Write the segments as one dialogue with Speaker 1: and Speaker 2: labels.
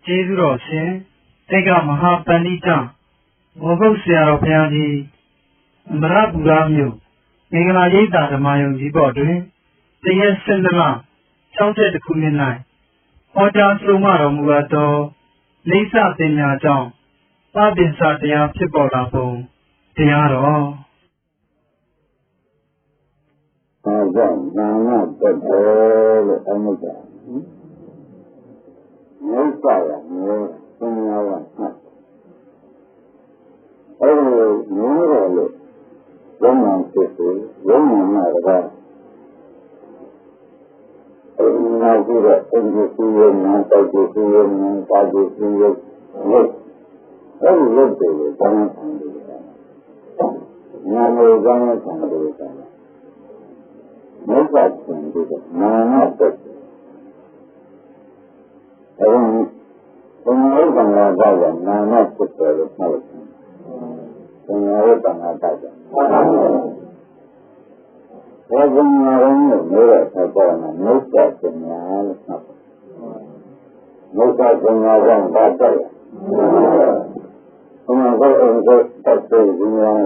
Speaker 1: ကျေးဇူးတော်ရှင်တိတ်ကမဟာပန္နိတမောဂုတ်ဆရာတော်ဘုရားကြီးအမရပူရမြို့မင်္ဂလာရိပ်သာဓမ္မယုံကြီးပေါ်တွင်တရက်12လ62ခုနှစ်၌ဟောကြားဆုံးမတော်မူအပ်သောလိစ္ဆပညာကြောင့်ပပင်စတရားဖြစ်ပေါ်လာပုံတရားတော်
Speaker 2: အဲကြောင့်နာမတက်တယ်လို့အမှုကြမြတ်စွာဘုရားမျိုးသင်္ညာဝတ်အဲဒီမျိုးတော်လို့ဘုံမှန်ဖြစ်ပြီးဘုံမှန်မှာတော့အဲဒီနောက်ပြီးတော့အင်္ဂလိပ်စီရင်နာတောက်စီရင်နာပါစီရင်လို့အဲဒီလို့တယ်ဘာမှမဖြစ်ဘူးညာလို့ဘာမှမဖြစ်ဘူးမြတ်စွာဘုရားကနာမတက်အဲဒီဘုံဝိပ္ပန္နသာကနာမဖြစ်တယ်လို့ပြောတယ်ဘုံဝိပ္ပန္နသာကဘယ်ဘုံနာရောလို့ပြောတဲ့အခါကျတော့မြတ်စွာဘုရားလို့ပြောတယ်မြတ်စွာဘုရားကဘာတက်လဲဘုရားကိုအင်္ဂုတ်တက်တဲ့ဒီများ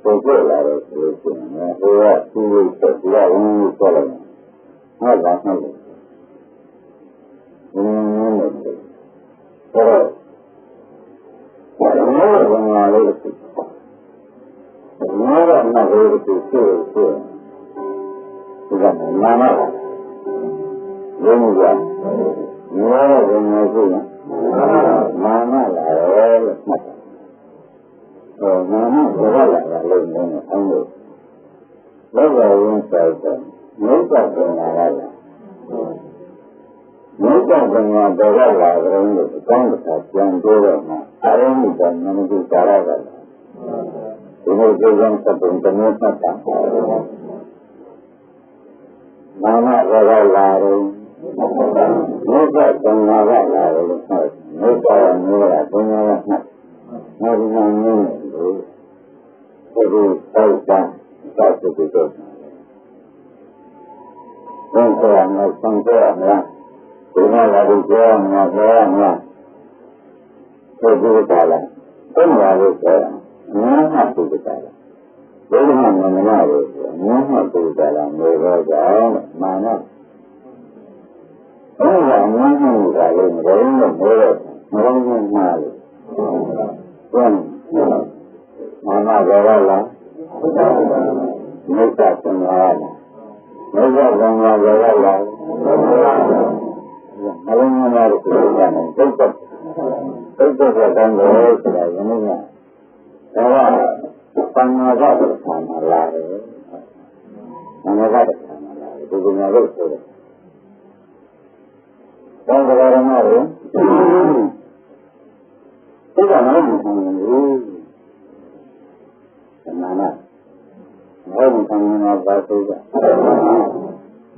Speaker 2: ကိုပို့လာတယ်ဆိုရင်ဟိုကသူ့ရဲ့တရားဝင်ကိုပြောလိုက်ဟုတ်လားဟုတ်တယ်ဘယ်လိုဘယ်မှာလဲဒီမှာတော့မဟုတ်ဘူးသူဆိုဒီကနာမဘယ်လိုလဲနာမဘယ်မှာရှိလဲနာမလာတယ်လို့မှတ်တယ်နာမဘယ်လာလဲလို့နည်းအောင်လို့လောကဝင်ဆိုင်တယ်မြတ်စွာဘုရားကမြတ်စွာဘုရားတော်လာကြတယ်လို့အကောင်းတစ်ခါပြန်ပြောတော့မှအရုံးကနမတိကာရကဒီလိုကြောင့်သဘုံတမျိုးသတ်တာနာမတော်လာတယ်မြတ်စွာဘုရားကလာတယ်လို့ဆိုမြတ်စွာမျိုးကဘုရားကမှတ်ဒီမှာမျိုးလို့ဒီတောက်တာသတ်တဲ့တော့ဘုရားကဆံကြရမလားဒီမှာလာပြီးပြောရမှာပြောရမှာသိကြတာလားဘယ်မှာလို့ပြောရမှာငါ့ဟာသိကြတာလားဘယ်မှာမမနာလို့ငါ့ဟာသိကြတာမျိုးတော့ကြောင့်မာနဘယ်မှာငါ့ဟာကလည်းမတော်လို့ပြောရမတော်ဘူးမှားလို့ဘယ်မာနကြောလားမြတ်စွာဘုရားမြတ်စွာဘုရားကြောလားမလုံးမလာလို့ပြောရတယ်တုတ်တော့ကတန်းလို့ဆိုတာရင်းနေမှာဒါကပဏ္ဏဂတ်ဆံလာတယ်ပဏ္ဏဂတ်ဆံလာတယ်ဒီကနေ့လို့ဆိုတယ်ဘယ်လိုလဲမလို့ဒီကနေ့မဟုတ်ဘူးနာနာဘယ်လိုဆံနေပါသေးက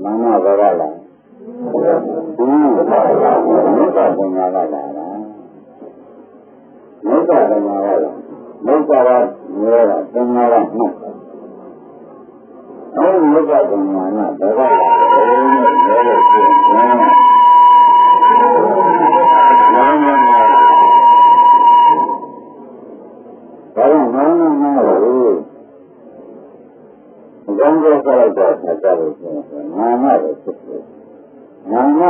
Speaker 2: နာနာဘာလာမြတ်စွာဘုရားကလာတာမြတ်စွာဘုရားကလာမြတ်စွာဘုရားကမျိုးတာမှတ်အဲဒီမြတ်စွာဘုရားကဘယ်ကလာလဲလို့ပြောလို့ရှိရင်ဘာလို့မလို့အကြောင်းကြောင့်ဆက်တော့ဆက်ကြလို့ရှိရင်နာမပဲဖြစ်တယ်နာမ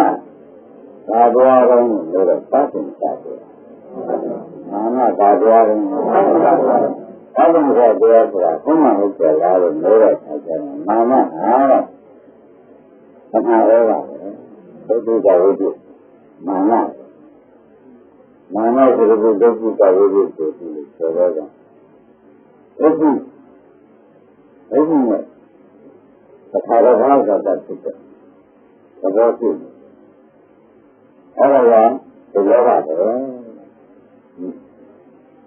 Speaker 2: သာသွားတော့လို့တော့သတ်တင်တာပဲနာမသာသွားတယ်သတ်တင်တာတရားဆိုတာဘုရားဟုတ်ကြလားလို့ပြောတဲ့အခါကျတော့နာမအားတော့သမားရောပါပဲဒုက္ခဝိတုနာမဆိုတဲ့ဒုက္ခဝိတုဆိုပြီးဆိုတော့အဲဒီနဲ့အခါတော်ဘာသာတတ်ဖြစ်တယ်သဘောဖြစ်အဲ့ဒါကဒီလောကပဲ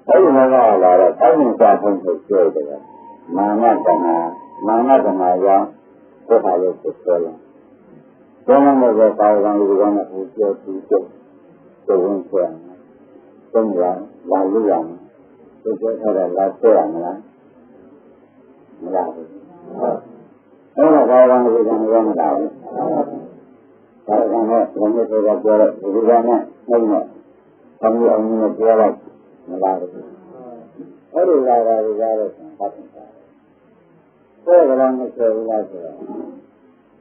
Speaker 2: အဲဒီမှာလာတော့အမြင့်စာဖုံးကိုပြောတယ်မာနတနာကြောင့်ဒုက္ခလို့ပြောတယ်ဘုရားနဲ့သာဝကံလူကနဲ့ဟိုပြောသူတော့ဝင်ဆွဲတယ်ဘုရားလာလို့ရမယ်ဒီပြောထားတာလာဆွဲရမလားမရဘူးအဲ့ဒါဘာဝံလူကနဲ့မလာဘူး ဒါကလည်းဘယ်လိုဆိုတော့ပြောတော့ဒီကနေ့နှုတ်နဲ့အမှုအမှုနဲ့ပြောလိုက်မလားဘူးအဲ့ဒီလာတာတွေကတော့ပတ်သက်တယ်ဘယ်ကလည်းမဆိုဘူးလားဆိုတော့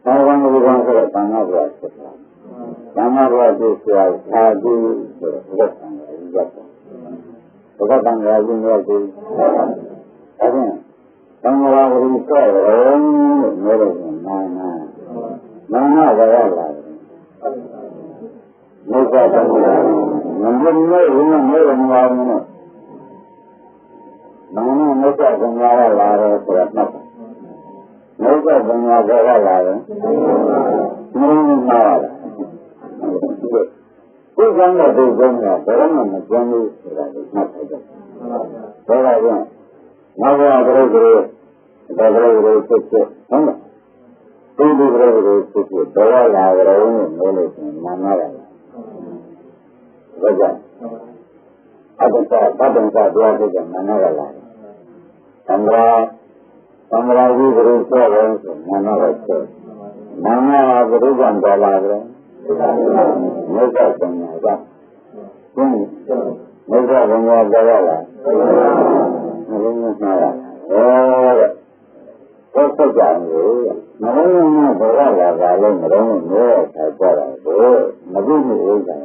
Speaker 2: ဘာဝံဘုရားဆိုတဲ့ဘာနာဘုရားဖြစ်တယ်ဘာနာဘုရားဖြစ်ဆရာသာဓုဆိုတဲ့ဘုရားဆံတော်ကြီးရတယ်ဘုရားတန်ခါကြီးမျိုးကြီးအဲ့ဒါသံဃာဝိကရောလို့ပြောတယ်နာနာဘယ်ရလာလဲဘုရားတန်ခါမင်းတို့မျိုးဝင်နေတယ်မှာနော်နာနာမြတ်စွာဘုရားလာတယ်ဆိုတော့မှတ်မြတ်စွာဘုရားဘယ်လာလဲမင်းမှားလားဒီကံတဲ့ဒီကံကဘယ်မှမကျန်ဘူးဆိုတာကိုမှတ်ထားကြ။ဒါကပြန်နောက်ဘဝကလေးကလေးဒါကလေးကိုစစ်စစ်ဟုတ်လား။ဒီကလေးကိုစစ်စစ်ဘယ်လာကြရုံးလို့လို့ဆိုနာမရလား။ဒါကြောင့်အတ္တတရားတွေကနာမရလား။သံဃာကြီးကိုပြောတယ်ဆိုနာမရဆိုနာမရဘုရားကံတော်လာတယ်မြတ်စွာဘုရားကမြတ်စွာဘုရားကြောက်ရလားမလုံးမမှားရတဲ့ဘုရားကြောင့်မလုံးမဘဝလာပါလို့မလုံးမမျိုးရထားကြတာကိုမသိမှုဥစ္စာရ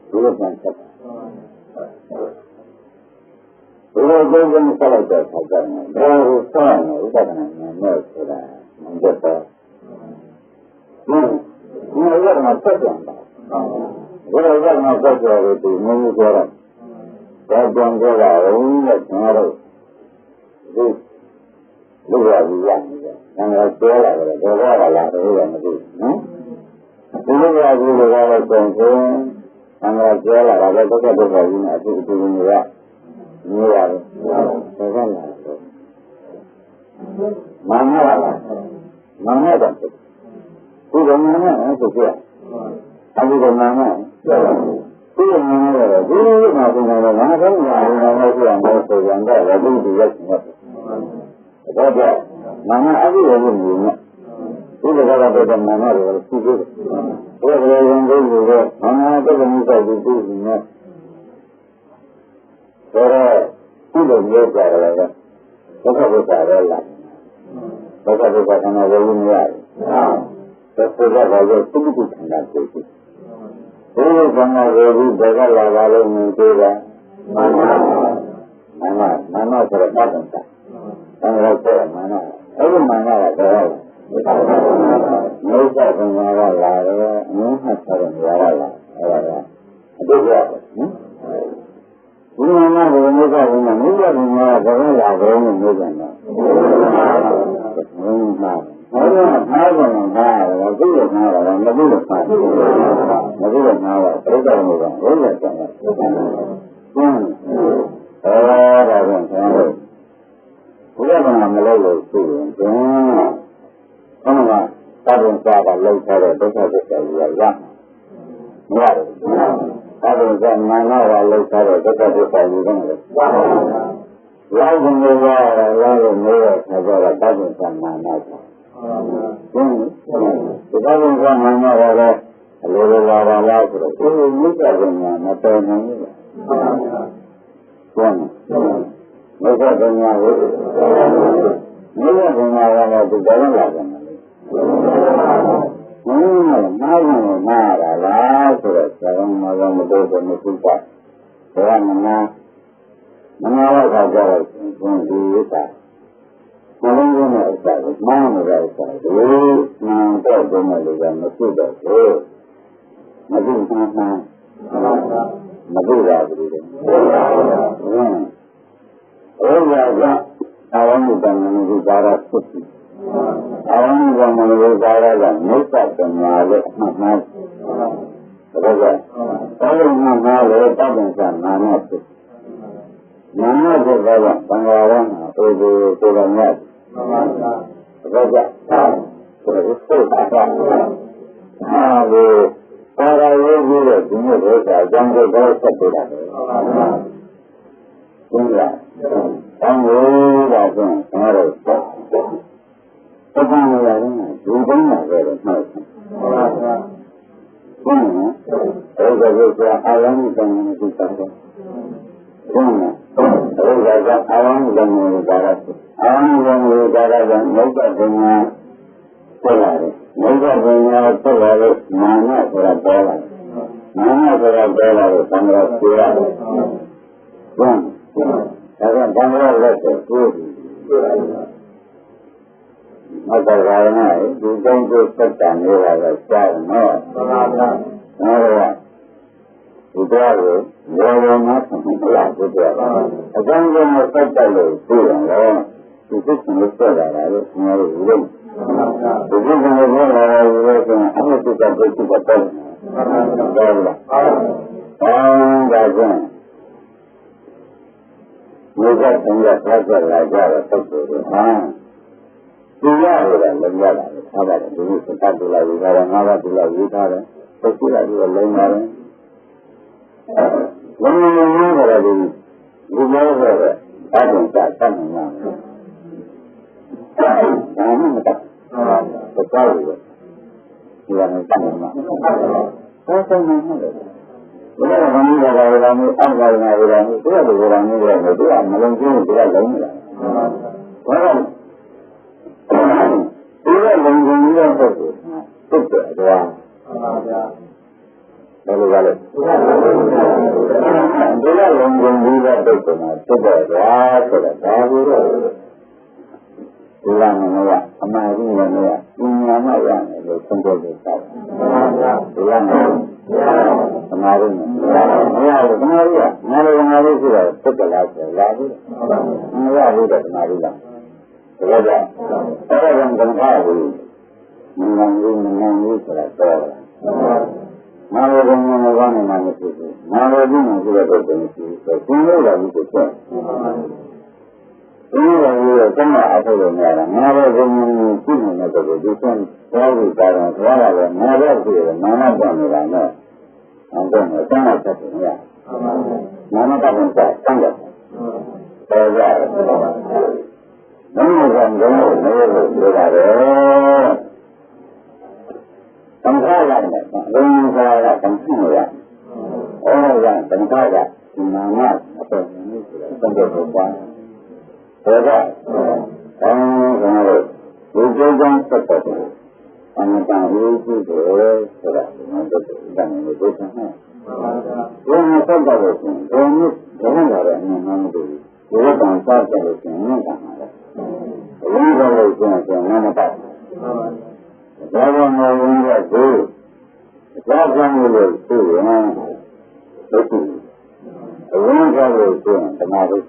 Speaker 2: ဒီလိုပြန်ဆက်ဘုရားကျမ်းဆက်လိုက်တဲ့အခါကျတော့ဘယ်လိုဆောင်းလဲဥပဒနာနဲ့ဆိုတာမကြတော့ဒီလိုကမှဆက်ပြန်တာဘယ်လိုကမှဆက်ကြလို့ဒီမင်းကြီးပြောတော့ဒါပြန်ကြတာဦးနဲ့ကျွန်တော်တို့ဒီလူရည်ရနေတယ်။ငါပြောလာတယ်ဘယ်တော့လာတယ်လို့မသိဘူးနော်။ဒီလိုရည်လို့ကတော့ကျန်ချင်းငါပြောလာတာလည်းတစ်ခါတစ်ခါကြီးနဲ့အတူတူနေရနေရတယ်။ဒါကလည်းမမလာမမတော့ဒီကမှန်းနဲ့ဆိုပြအဲဒီကမှန်းနဲ့ဒီကမှန်းနဲ့ဒီမှာဒီမှာငါတော့ငါတော့ပြောရမယ်ဆိုရင်တော့ဒီလိုရက်နေတယ်ဒါကြောင့်မမအဲ့ဒီလိုမျိုးနဲ့ဒီလိုကတော့မမတို့ရှိသေးတယ်ဘယ်လိုရင်ဒီလိုတော့မမတော့မျိုးစိုက်ပြီးပြီးနေတယ်ဒါတော့ဒီလိုမျိုးကြတယ်လေဘုရားဘုရားလည်းလာဘုရားဘုရားကလည်းဝေယူနေရတယ်သက်သက်ကလည်းသူ့ကိုခန္ဓာကိုယ်ရှိဘုရားကလည်းဝေယူဘယ်ကလာပါလို့မြင်သေးတယ်မမဆိုတော့ပတ်တယ်ဆံရတဲ့မနအဲ့ဒီမနကတော့မိစ္ဆာပညာကလာတယ်အင်းဟာဆိုတော့ရလာအဲ့ဒါကအတူတူနော်ဒီမနကမိစ္ဆာပညာဘယ်လိုလာတယ်လို့ပြောကြတယ်မှာအဲ့ဒါအားလုံးကတော့သိရမှာတော့မသိလို့ပါမသိလို့မှာတော့ပြိတ္တမျိုးကဘယ်လိုကျန်လဲဒါကြောင့်ကျွန်တော်ဘုရားကမလုပ်လို့ရှိရင်ဘုရားကသဗ္ဗံစာကလောက်ထားတဲ့ဒုက္ခသစ္စာကြီးရရမရတယ်သဗ္ဗံစာနာနာကလောက်ထားတဲ့ဒုက္ခသစ္စာကြီးကလည်းလောက်ကုန်လို့ရတယ်လို့မျိုးရထားကြတာသဗ္ဗံစာနာနာကဒီသဗ္ဗံစာနာနာကလည်းအလိုလိုလာပါလားဆိုတော့ဒီလိုမြတ်စွာဘုရားမတော်နိုင်ဘူးဟုတ်မြတ်စွာဘုရားကိုမြတ်စွာဘုရားကလည်းဒီကြောင့်လာတယ်မာတာလားဆိုတော့ဇာတ်မှာမတော်ဘူးမသိပါဘယ်မှာမနာတော့ကြောက်ကြတော့ဒီဥစ္စာမလုံးဝနဲ့ဥစ္စာကိုမားနေတဲ့ဥစ္စာကိုနာတော့ဘုံနဲ့လည်းမရှိတော့ဘူးမသိမှန်းမသိပါဘူးတဲ့အဲ့ဒါကအာဝဏိတံမနုပါရသုတိအာဝဏိတံမနုပါရကမိစ္ဆာပညာလို့အမှတ်မှန်းဒါကတောင်းမှမှားလို့တောင်းပြန်နာနာဖြစ်နာနာဖြစ်တော့ဘင်္ဂါရမှာအိုဒီကိုယ်တော်မြတ်ဒါကဆိုတော့သုတ်တာဟာဒီပါရယောဂီရဲ့ဒီနေ့ဥစ္စာအကြောင်းကိုတော့ဆက်ပြတာပဲဟုတ်လားတောင်းလို့ပါဆိုရင်ကျွန်တော်တို့ Sekarang orang juga ada macam. Orang awam dengan kita. Orang awam dengan negara. Awam dengan negara dan negara dengan pelari. Negara dengan pelari mana berapa? Mana berapa tanggal kira? Kalau tanggal berapa? Maka kerana juga itu sedang dilakukan, itu ada bagaimana melakukan. Akan melakukan itu yang itu semestinya ada semua itu. Itu semua ada itu apa kita betul. Jangan. Mereka tidak saja belajar betul. Dia orang belajar, ada dulu sekarang lagi orang awak lagi ada, sekarang lagi orang ada. Orang ada di rumah ada, ada tak mana. Kamu tak, sekarang dia tak mana. Apa mana? Orang ini ada orang ini, ada orang ini, dia ada orang ini, dia malam dia lain. Orang dia mengunjungi itu doa. Lalu. Dia mengunjungi itu doa sudah. Ulang ya, amari ya, ini ya, sungguh besar. Ulang amari ya, amari sudah setelah lagi. Ya sudah amari lah. Ada orang berkata, menangis sudah. Malu dengan orang yang itu, malu dengan sudah berbenci. Semua lagi itu. Ini lagi sama apa yang ada. Malu dengan sini ada berbenci. Kalau kita orang malu dia, mana bangsa. Angkanya sangat satunya. Mana bangsa sangat. Orang berada tengkala, orang tengkala, orang tengkala, mana apa ini sudah tenggelam. Orang hujung seperti, orang hujung sudah dan itu sama. Orang tengkala itu, orang orang mana tu, orang tengkala itu mana mana. Ini kalau itu mana tak? Kalau mau itu, jangan itu, itu. Ini kalau itu kemarin,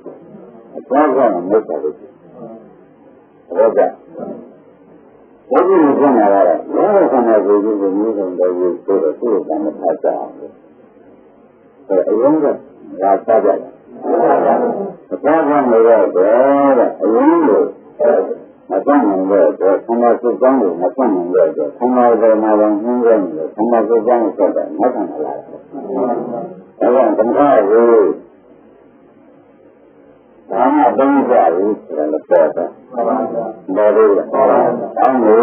Speaker 2: jangan mereka itu. Ada. Jadi macam mana? Orang sama jadi ini orang itu sama saja. Orang rasa saja. Jangan mereka ini. Macam mana? Sama sesuatu macam mana? Sama orang ini, sama sesuatu saja macam mana? Orang tengah itu, sama bangsa itu yang lepas. Baru, kamu,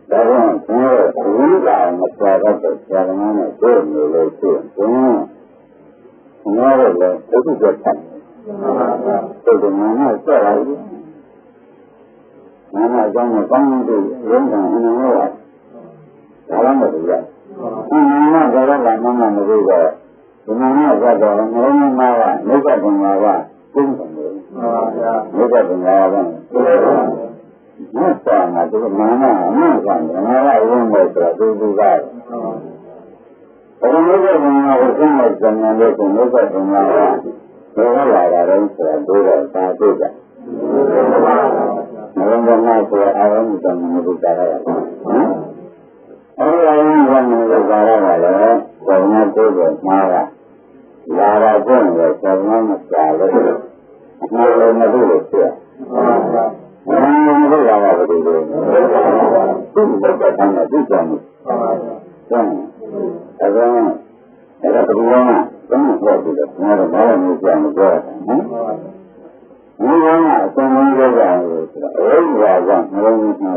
Speaker 2: dalam semua dunia masyarakat jangan itu melulu. Semua orang itu jangan. Itu mana sekali? Mana jangan kamu tu, jangan mana. Dalam dia. Mana dalam mana mereka. Mana ada orang mana, mereka mana. Mereka mana. Masa tu mana orang mereka tu juga. Orang mereka mana orang jangan mereka mana. Mereka orang sudah tak juga. Orang mana orang itu menegakkan apa? Orang yang menegakkan apa? Orang itu bermara. Lara pun bersamaan sekali. Orang itu bersia. Orang itu lara begitu. Itu berkaitan dengan itu. Ada perubahan. Kamu buat itu. Orang itu yang buat. Ini orang yang orang yang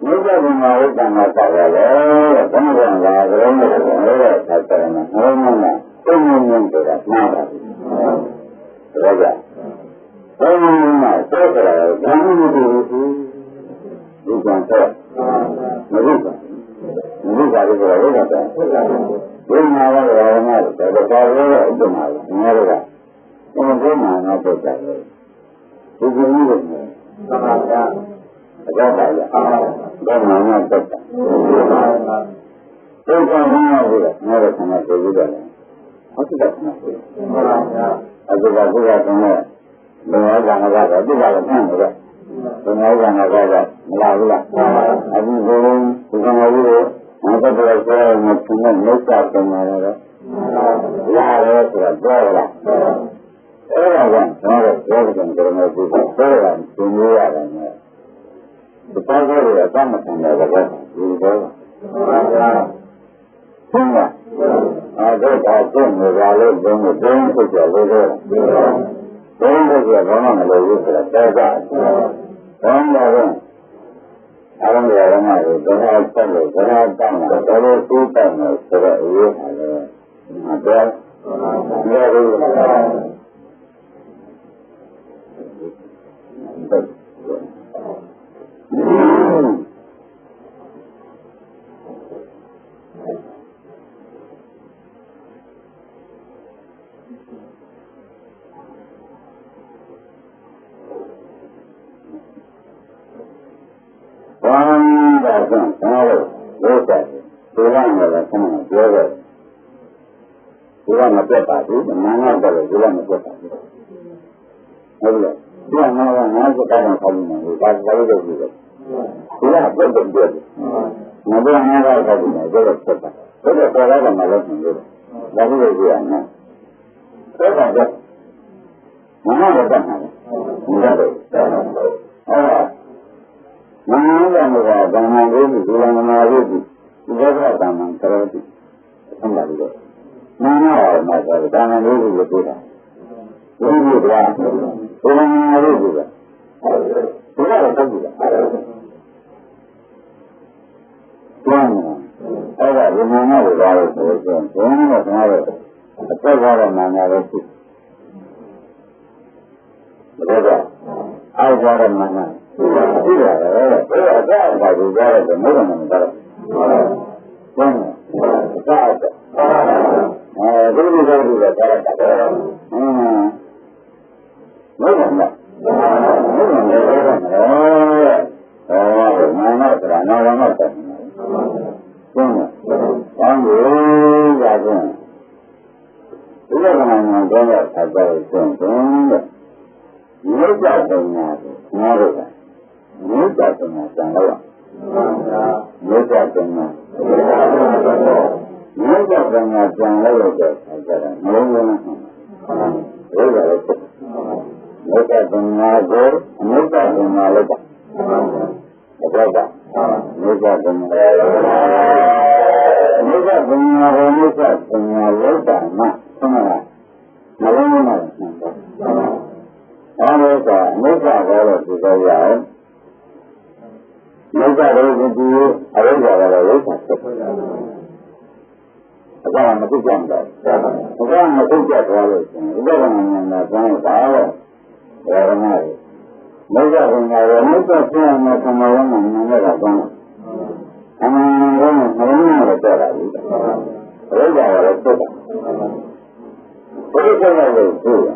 Speaker 2: မိစ္ဆာကမာဝိတ္တနာပါရလေဘုရားကလာကြုံလို့လည်းဆက်ကြတယ်နော်ဘုရားကတုံ့ပြန်နေတာမှားပါဘူးဒါကြောင့်ဘုရားကဆက်ကြတယ်ဘာမှမဖြစ်ဘူးဒီကံတော့မဟုတ်ပါဘူးမဟုတ်ပါဘူးဆိုတော့လည်းတော့ဘုရားကလည်းငါ့ကိုတော်တော်လေးအစ်မလေးငါတို့ကဘုရားငါတို့ကြတယ်ဒီလိုမျိုးနဲ့သာသာအကြောင်းပါရအောင်ဘုရားငါတက်တာဒီကံဘုရားကငါတို့ဆန္ဒပြုပြီးတော့ဟုတ်တယ်ဆန္ဒပြုအခုကဘုရားကလည်းဘုရားကလည်းတော့ဒီကလည်းဖန်နေတယ်ဘုရားကလည်းမလာဘူးလားအခုဘုရားဒီကံကြီးကိုငါတို့ပြောဆိုရင်ဒီနေ့မိစ္ဆာပြန်လာတော့လာရဲဆိုတော့ပြောရလားအဲ့ဒါကကျွန်တော်ပြောတဲ့ကြံကြုံလို့ဒီပြောတာသင်လို့ရတယ်နဲ့ဒီပေါ်ကလည်းအမှန်တန်တယ်ကောဒီပေါ်ဘုရားအဲ့ဒါကကျင့်နေကြလို့ဘုံကိုထုတ်ကြလို့တော့ဘုံကဘာမှမလုပ်ဘူးဆိုတော့တောကဘုံကတော့အလုံးရရမှာကိုဘုရားဆက်လို့ဘုရားတောင်းတာတော်တော်သိတယ်ဆိုတော့အရေးပါလေမပြောဘူးမပြတ်ပါဘူး။နာငါတော့ဒီလိုမပြတ်ပါဘူး။ဟုတ်လား။ဒီငါကငါစကားနဲ့ခေါင်းနေတယ်။ဒါကြိုက်လို့ဒီလို။ဒီကပြတ်တယ်ပြတ်တယ်။ငါတို့ငါကခေါင်းနေတယ်တော့ပြတ်တာ။ဒါတော့ပေါ်လာတယ်မလို့နေတယ်။ဒါလို့ကြည့်ရမယ်။ဒါကငါကတော့တတ်တယ်။ဒီကတော့ငါကဘာမှလေးဒီလိုမှမလုပ်ဘူး။ဒီကတော့တမ်းမှတော်တယ်။ဆက်ပါလို့နာနာရမှာဆိုဒါနလေးကိုပြောတာဒီလိုကဘုရားလေးကဘုရားတော့တူတာကျမ်းအဲ့ဒါဒီနာနာကိုလာလို့ဆိုရင်ဘုရားကကျွန်တော်တို့အသက်ကတော့နာနာပဲရှိတယ်ဒါကအောက်ကြတော့နာနာရှိတယ်ဘယ်အသက်အပါကိုကြားရတယ်မဟုတ်ဘူးမဟုတ်ဘူးကျမ်းအသက်ဒီလိုဆိုပြီးတော့ကြားတာမဟုတ်ဘူးမဟုတ်ဘူးမာနဆိုတာနာဝနာတယ်ကျင်းတယ်ဘာလို့ရခြင်းဒီလိုကမှန်တော့ဆက်ကြရခြင်းတဲ့မြတ်ကြတဲ့ညာကိုငါတို့ကမြတ်ကြတဲ့ညာကြံတော့မြတ်ကြတဲ့ညာမြတ်ကြတဲ့ညာကြံလို့တဲ့ဆက်ကြတယ်မလုံးလုံးဘယ်လိုလဲမြတ်ကြတဲ့ညာကိုမြတ်ကြတဲ့ညာလို့တဲ့ဘယ်တော့မြတ်ကြတဲ့ညာမြတ်ကြတဲ့ညာကိုမြတ်ကြတဲ့ညာလို့တာမှဆုံးမလားမလုံးလုံးနဲ့အဲ့ဒါကအနိစ္စကိုလည်းသိကြရအောင်နိစ္စကိုဒီအရိစ္ဆာကတော့ဝိသဖြစ်တယ်အကြောင်းမသိကြဘူးအကြောင်းမသိကြသွားလို့ရှိရင်ဥပဒနာဉာဏ်နဲ့ကျောင်းပါတော့ဘယ်မှာလဲနိစ္စကငါရောနိစ္စဖြစ်အောင်မသမာဝနာဉာဏ်နဲ့ကကျောင်းအမှန်ကတော့မလုံးနဲ့တော့တာဘူးအရိစ္ဆာကတော့သိတာဘယ်လိုဆက်ရလို့သိရ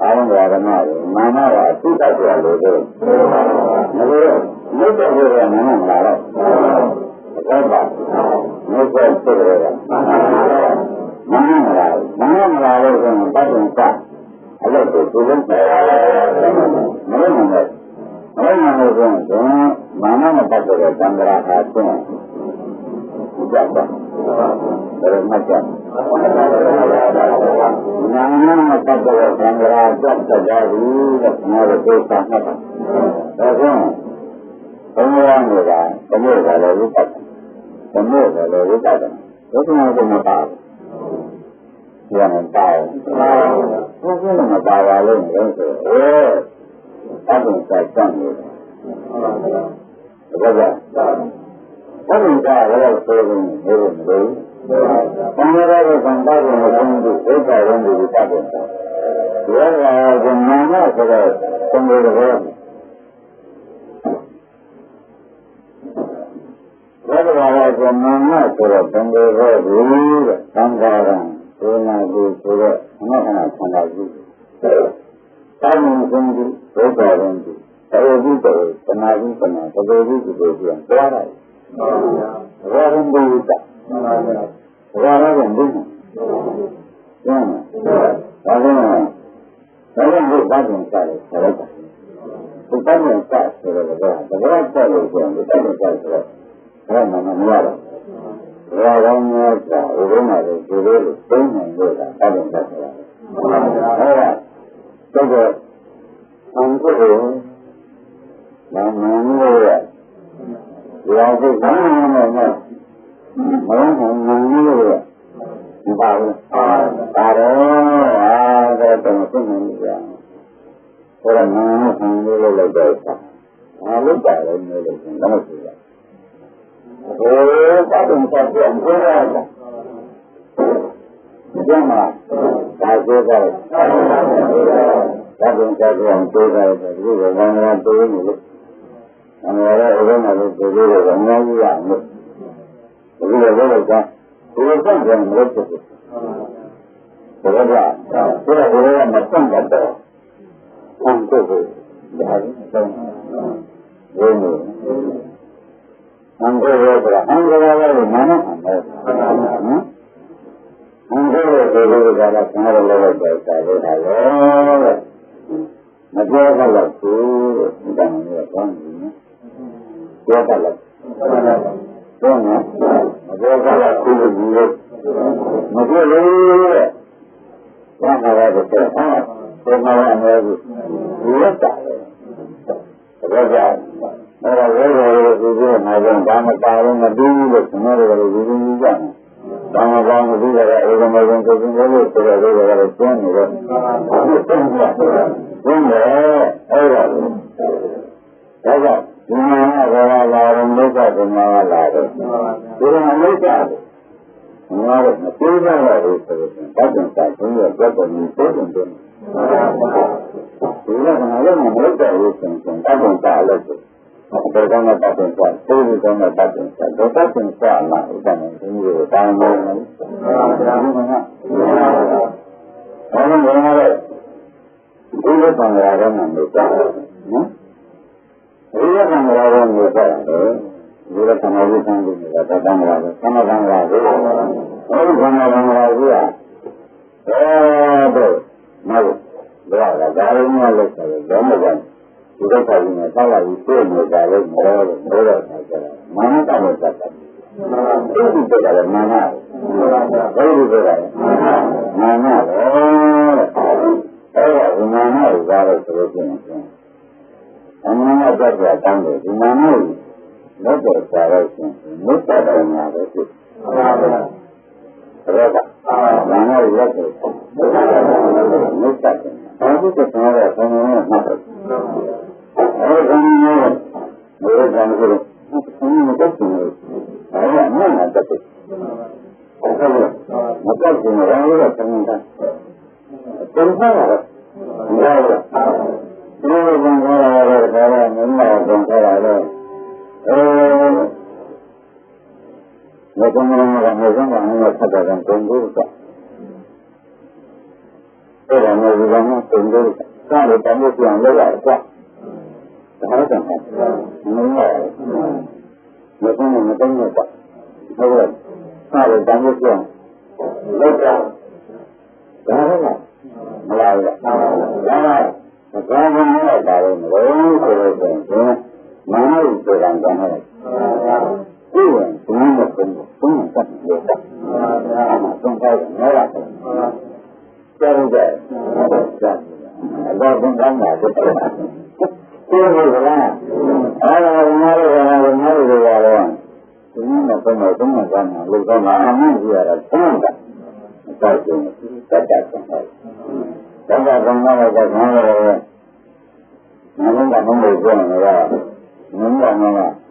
Speaker 2: အာရုံဓမ္မကိုမာနကသိတတ်ကြလို့ဆိုမလို့မြတ်တဲ့ဘုရားနာမလာတော့ဘာပါမြတ်တဲ့ဘုရားမာနမလာလို့ဆိုရင်ပတ်ရင်စားအလုပ်ကိုသူလုံးမလို့ဆိုရင်မာနမပတ်တဲ့သံဃာဟာကျင့်ဒီကြပါဘယ်မှာကြနာမပတ်တဲ့သံဃာကြတ်ကြဘူးတဲ့ငါတို့သိတာမှတ်တာဒါကြောင့်ဘုရားနေတာဘုရားလည်းဝိပဿနာဘုရားလည်းဝိပဿနာဘုရားကမပါဘူးဉာဏ်နဲ့ပါဘုရားကမပါပါလို့ဆိုအဲ့ဒါစိုက်ကြံ့နေတယ် What is that? What is that? What is that? Another somebody who can do it, I don't do it. Well, the man for the world. What about the man for the world? Sangaran, Suna, Sura, Mahana, Sangaji. Simon Sindi, Rogarendi, Ayodito, Sanaji, the baby to go here. What are you? What are you? What are you doing? I don't do that inside. The government starts to the right side is going to the government side to it. I don't know. Well, I'm not the really thing and do that. I don't know. All right. So I'm good. I'm good. We are just one.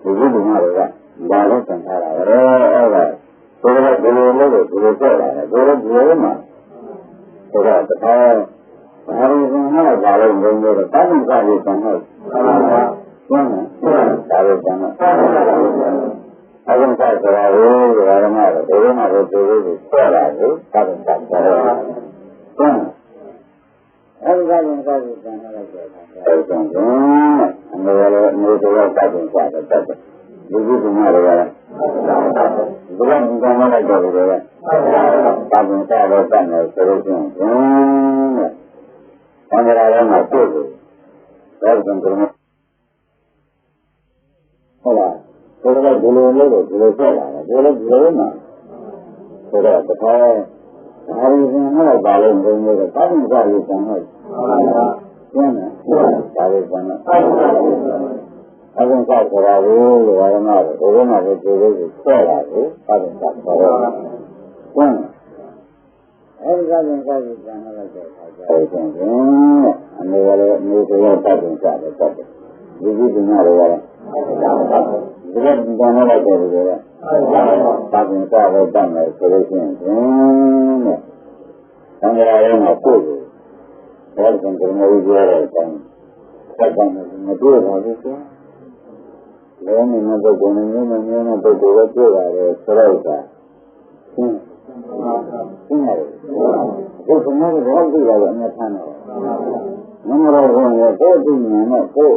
Speaker 2: ဒီလိုဒီမှာလည်းဒါလည်းသင်ထားတာပဲအဲ့ဒါကိုယ်ကဒီလိုလုပ်လို့ဒီလိုပြောတာလေကိုယ်ကဒီလိုမှဆိုတော့တရားဘာလို့ဆိုတော့ဒါလည်းငုံလို့တာမန်ကလေးကံဟုတ်ကျင်းတယ်ဒါလည်းကျန်တော့အရင်ကဆိုတာကိုဓမ္မတော့ဒီလိုမှတော့ဒီလိုကိုဆွဲတာကိုသာတယ်သာတယ်ကျင်းအဲဒီကရင်ကကြီးကျန်တော့လိုက်တယ်အဲ့ဒါအမေလည်းအမေတို့ကတတ်တယ်တတ်တယ်ဒီလိုဒီမှာလည်းဘုရားမြင်ကြမ်းလိုက်တော့လေတာပြန်စားတော့တတ်တယ်ဆိုလို့ချင်းဘယ်နဲ့လည်းမပို့ဘူးဒါကြောင့်ဒီလိုဟုတ်လားကိုယ်ကဒီလိုလုပ်လို့ဒီလိုဆက်လာတယ်ဒီလိုဒီလိုမှဆိုတော့တခါဒါရီစင်ဟောပါလို့ဘုံမျိုးကတာမန်ကလေးကံဟုတ်ကျင်းတယ်ဒါလေးကံတော့အရင်ကဆိုတာကိုဓမ္မတော့ဒီမှာကိုဒီလိုကိုဆွဲတာကိုတာမန်ကဆိုတော့ကျင်းအဲဒီကရင်ကကြီးကျန်တော့တဲ့အခါကျတော့အမေလည်းအမေတို့ရဲ့တတ်တယ်ကြတယ်တတ်တယ်ဒီကြီးဒီမှာလည်းဒီကကျန်တော့တဲ့လူတွေကတာမန်ကတော့တတ်မယ်ဆိုလို့ရှိရင်တဲ့သံဃာရဲ့မှာပို့တယ်ဒါကြောင့်ဒီလိုမျိုးပြောတဲ့အတိုင်းတတ်တယ်မတွေ့ပါဘူးကွာလည်းမင်းတို့ကလည်းမင်းတို့ပုဂ္ဂိုလ်ပဲတွေ့ရတယ်ဆိုတော့ကရှင်းရတယ်ဘုရားကလည်းသိရတယ်အမြဲတမ်းတော့မမတော်ကလည်းကိုယ်သိဉာဏ်နဲ့ကို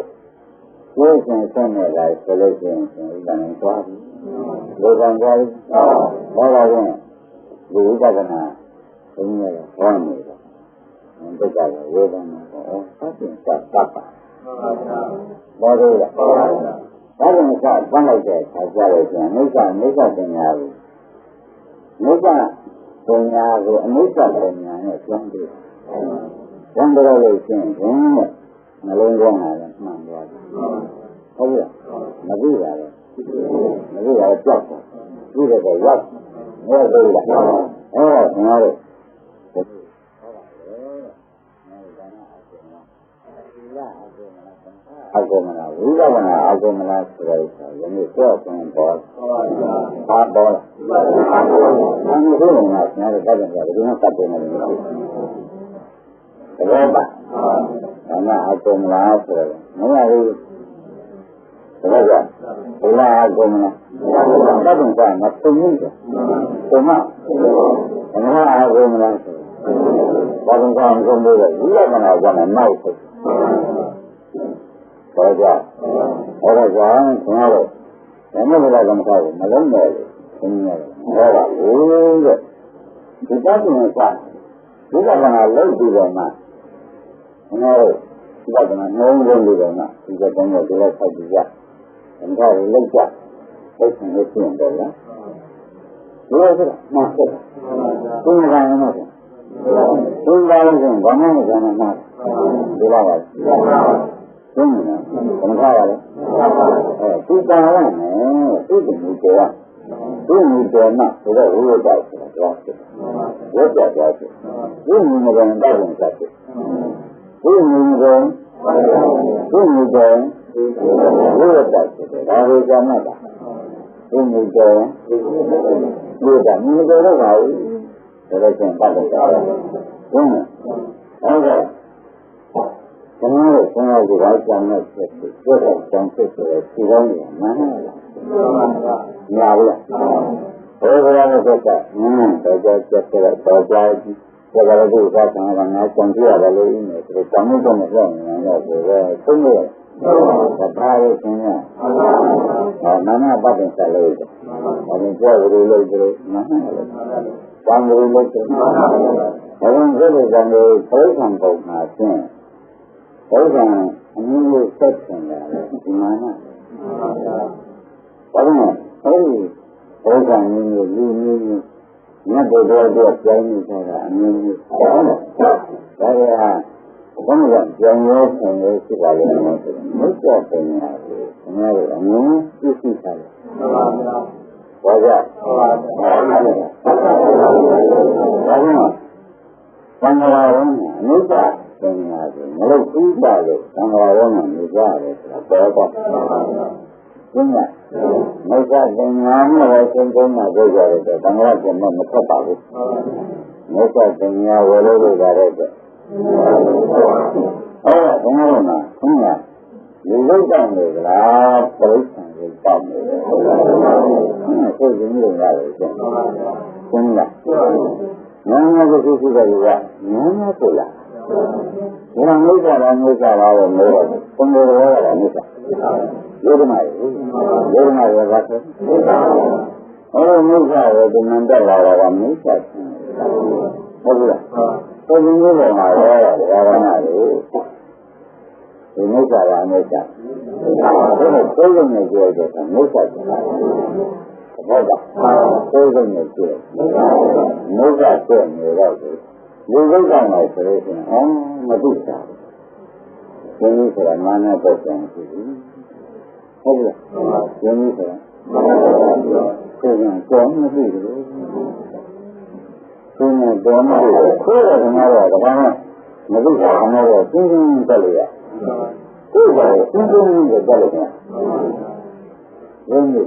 Speaker 2: ယ်ရှင်ဆက်နေတာဆိုလို့ရှိရင်ဒီကနေ့သွားပြီဒီကံသွားပြီဘာလာရင်ဒီဥပဒနာဘုရားကဟောနေတယ်ဘုရားကဝေဒနာဟောသတ်တင်သတ်ပါဘာလို့လဲဒါကြောင့်စပန်းလိုက်တဲ့အခါကျတော့ကျန်အိဋ္ဌပညာကိုအိဋ္ဌပညာကိုအနိစ္စပညာနဲ့ကျမ်းပြီးကျမ်းတော်လို့ရှိရင်နှလုံးသွင်းလာတယ်မှန်သွားတယ်ဟုတ်ပြီမသိပါဘူးကြောက်တယ်ဒီတော့ရောက်နေတယ်လားငါတို့အကုမလားဝိပဿနာအကုမလားဆိုတော့ယနေ့ပြောဆိုရင်ပေါ်ပါပေါ်လာအမှုကိုငါsnack တက်တယ်ဆိုတော့ဒီမှာစပ်နေတယ်လို့ပြောပါဘာမှအကုမလားဆိုတော့မရဘူးဒါကြောင့်ဘုရားအကုမလားတက်တယ်ကမသုံးဘူးဘုမဘာအကုမလားဆိုတော့ဘာကြောင့်အကုမလို့ဝိပဿနာကလည်းနောက်ဖြစ်တော့ကြောင့်ခင်ဗျားတို့ဘယ်နဲ့လည်းမထားဘူးမလုံးနဲ့လေခင်ဗျားဟောပါဘူးတဲ့ဒီတတ်ရင်ကဝိပဿနာလုပ်ပြီးတော့မှခင်ဗျားတို့ဝိပဿနာနှလုံးသွင်းပြီးတော့မှဒီကတည်းကဒီလိုဆက်ကြည့်ကြခင်ဗျားတို့လောက်ကြသိချင်လို့ရှိရင်တော့လားဒီလိုဆိုတာမှတ်တယ်ဘုရားကလည်းဘုရားလည်းဆိုဘာမှမကြမ်းမှန်းဒီလိုပါကျင်းနေတယ်ဘယ်မှာလဲသူတာရမယ်သူ့ကိုကြောက်သူ့ကိုကြောက်မှဆိုတော့ဝိဝတ္တဆိုတာကြောက်တယ်ဝိဝတ္တကြောက်တယ်သူ့ကိုကြောက်တယ်တောင်းတယ်သူ့ကိုကြောက်ဝိဝတ္တဆိုတာဒါကိုကြောက်မှတာသူ့ကိုကြောက်ဝိဝတ္တမြင်ကြတော့ပါဘူးဒါလည်းကျန်တတ်တယ်ကြောက်တယ်ဟုတ်ကဲ့ကျွန်တော်တို့ဆင်းရဲကြတာကြောင့်နဲ့ဖြစ်ဖြစ်ပြောတော့ကြောင့်ဖြစ်ဆိုတဲ့ဒီကောင်းကြီးမှန်လားညာဘူးလားဘယ်လိုလဲဆိုတော့တော့ကြောက်ချက်တော့ကြောက်ကြီးဒါကြလို့ဒီကဆံကငါကြံပြရတယ်လို့နေတယ်ဒါကြောင့်မို့တော့မပြောနိုင်တော့ဘူးပဲသုံးလို့ဒါရဆင်းရဲနာနာပတ်တဲ့ဆက်လို့ဒါနဲ့ကြောက်လို့လို့ဒီမှန်လားတောင်းလို့လို့ဒါကြောင့်ဒီလိုကြောင့်ပြေခံပုံမှာဆင်းဘုရားအမှုကိုဆက်ဆံရတယ်ဒီမှာနော်ဘာလို့လဲအဲဒီဘုရားမျိုးလူမျိုးမြတ်ဘုရားတို့ပြောင်းနေတာအမျိုးမျိုးဒါကဘုရားကြောင်ရောဆံရောရှိပါလိမ့်မယ်မြတ်စွာဘုရားကိုခင်ဗျားတို့အမျိုးပြည့်စုံထားတယ်ဘာကြောင့်ဘာကြောင့်သံဃာတော်အနုတ္တသင်္ဃာဆိုမလို့ဥပ္ပါလို့သံဃာတော်မှာနေကြရတယ်ဆိုတာပေါ်တော့ ကျင်းကမိစ္ဆာသင်္ညာနဲ့ပဲသင်္ကုန်းမှာကြိတ်ကြတယ်တန်ခါကျင်တော့မထွက်ပါဘူးမိစ္ဆာသင်္ညာဝယ်လို့ရတဲ့အတွက်ဟုတ်ကဲ့ဘုရားမှာခင်းကလူလုံးတောင်းနေကြလားပြိဿံကိုတောင်းနေတယ်ဟုတ်ကဲ့စိတ်ရင်းလို့ရတယ်ကျင်းကနာမကိုသိသိတဲ့လူကနာမကိုလားဘုရားမိစ္ဆာလားမိစ္ဆာလားလို့ပြောတယ်ဘုံတော်ရောကလည်းမိစ္ဆာယောဂမာယောဂမာရောကဆိုမိစ္ဆာရောဒီနံတက်လာတာမိစ္ဆာဟုတ်ကဲ့ကိုယ်ကြီးမျိုးပေါ်မှာရောဘာဝနာလို့ဒီမိစ္ဆာကမိစ္ဆာကိုယ်လုံးနဲ့ကြည့်တဲ့မိစ္ဆာဟုတ်ကဲ့ကိုယ်လုံးနဲ့ကြည့်မိစ္ဆာကျနေတော့လူစိတ်ကောင်းတယ်ဆိုလို့ရှိရင်မသိတာဘယ်လိုဆိုတာမာနပုတ်တယ်ရှိဘူးဟုတ်ကဲ့ဘယ်လိုဆိုတာကိုယ်ကကြောင်းမသိဘူးကိုယ်ကကြောင်းမသိဘူးကိုယ်ကခဏတော့ဒါမှမသိတာခဏတော့သင်္ကြန်တက်လို့ရကိုယ်ကသင်္ကြန်ကိုတက်လို့ရဘယ်လို